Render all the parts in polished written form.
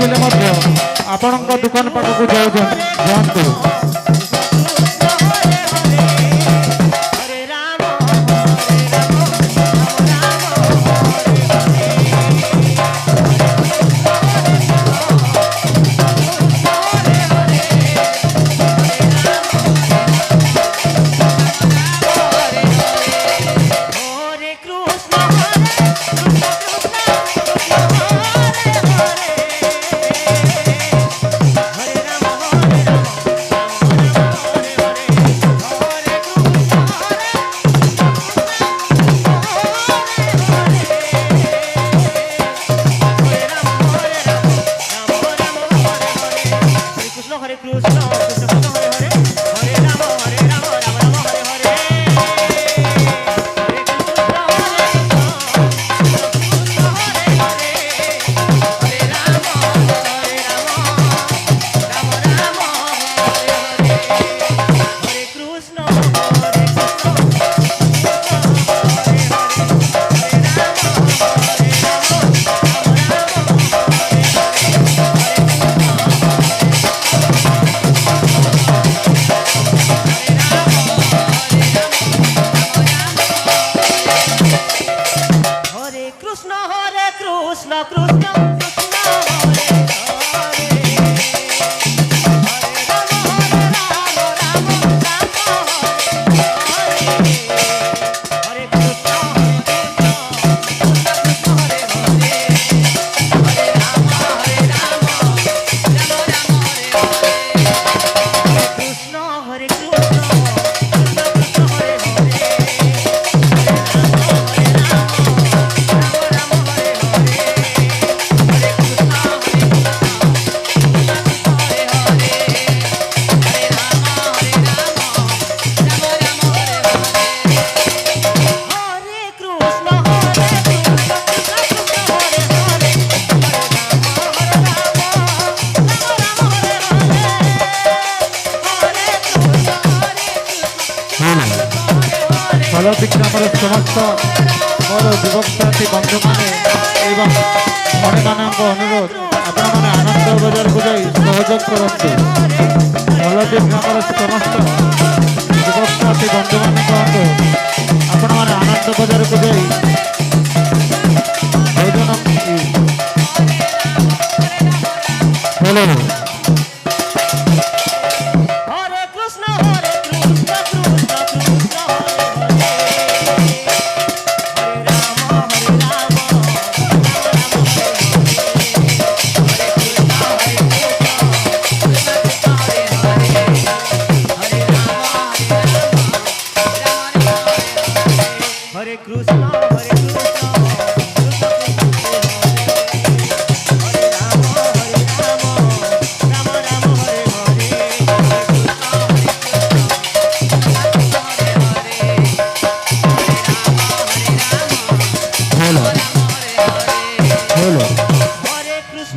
ଥିଲେ ମଧ୍ୟ ଆପଣଙ୍କ ଦୋକାନ ପାଖକୁ ଯାଆନ୍ତୁ। ଆମର ସମସ୍ତ ମୋର ଯୁବକ ସାଥୀ ବନ୍ଧୁମାନେ ଏବଂ ମଣିମାନଙ୍କ ଅନୁରୋଧ ଆପଣମାନେ ଆନନ୍ଦ ବଜାରକୁ ଯାଇ ସହଯୋଗ କରନ୍ତୁ। ଭଲଦି ଗ୍ରାମର ସମସ୍ତ ଯୁବକ ସାଥୀ ବନ୍ଧୁମାନେ କୁହନ୍ତୁ ଆପଣମାନେ ଆନନ୍ଦ ବଜାରକୁ ଯାଇ ଭୋଜନ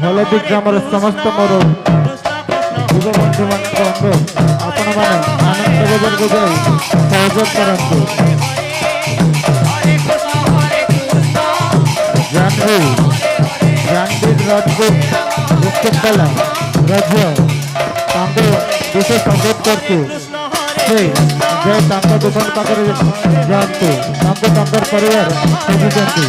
ଭଲଦି ଗ୍ରାମର ସମସ୍ତ ମୋର ଯୁବ ବନ୍ଧୁମାନଙ୍କ ଅନୁରୋଧ ଆପଣମାନେ ଆନନ୍ଦ ବଜାରକୁ ଯାଇ ସହଯୋଗ କରନ୍ତୁ। ଜାନବୀର ରାଜପୁତ ମୁଖ୍ୟପାଲା ରାଜ୍ୟ ତାଙ୍କୁ ବିଶେଷ ଅନୁରୋଧ କରୁଛୁ ସେ ଯେ ତାଙ୍କ ଦୋକାନ ପାଖରେ ଯାଆନ୍ତୁ, ତାଙ୍କୁ ତାଙ୍କର ପରିବାର ଖୋଜୁଛନ୍ତି।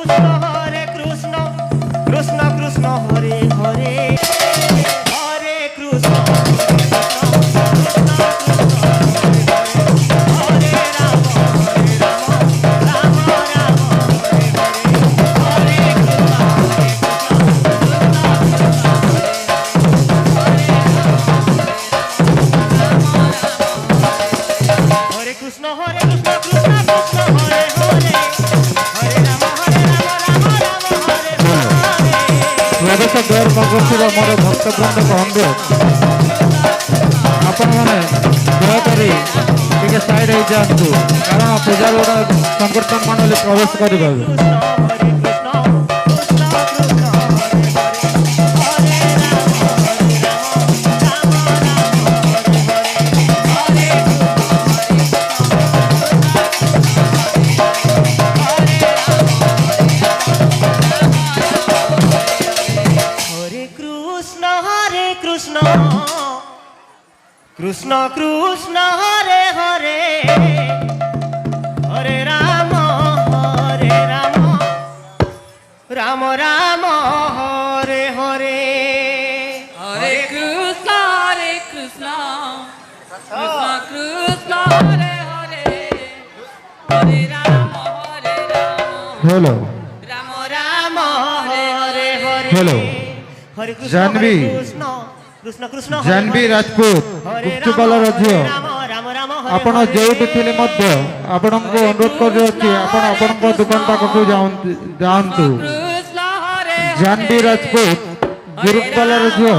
কৃষ্ণ হরে কৃষ্ণ কৃষ্ণ কৃষ্ণ হরে হরে হরে কৃষ্ণ কৃষ্ণ হরে কৃষ্ণ কৃষ্ণ কৃষ্ণ হরে হরে হরে রাম রাম হরে হরে ପ୍ରବେଶ ଦ୍ୱାର କରୁଥିବା ମୋର ଭକ୍ତବୃନ୍ଦଙ୍କ ଅନୁରୋଧ ଆପଣମାନେ ଦୟାକରି ଟିକେ ସାଇଡ୍ ହେଇଯାଆନ୍ତୁ କାରଣ ପୂଜାର ଗୁଡ଼ା ସଂକୀର୍ତ୍ତନ ମଣ୍ଡଳୀ ପ୍ରବେଶ କରିପାରେ কৃষ্ণ কৃষ্ণ কৃষ্ণ হরে হরে হরে রাম রাম রাম হরে হরে হরে কৃষ্ণ কৃষ্ণ কৃষ্ণ হরে হরে হরে রাম হ্যালো রাম রাম হরে হরে হ্যালো হরে কৃষ্ণ জাহ্নবী কৃষ্ণ কৃষ্ণ কৃষ্ণ ଜାହ୍ନବୀ ରାଜପୁତ ଗୁପ୍ତବାଲାର ଝିଅ ରାମ ରାମ ଆପଣ ଯେଉଁଠି ଥିଲେ ମଧ୍ୟ ଆପଣଙ୍କୁ ଅନୁରୋଧ କରୁଅଛି ଆପଣ ଆପଣଙ୍କ ଦୋକାନ ପାଖକୁ ଯାଆନ୍ତୁ ଜାହ୍ନବୀ ରାଜପୁତ ଗୁରୁବାଲାର ଝିଅ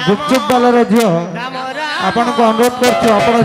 ଗୁପଚୁପ ବାଲାର ଝିଅ ଆପଣଙ୍କୁ ଅନୁରୋଧ କରୁଛୁ ଆପଣ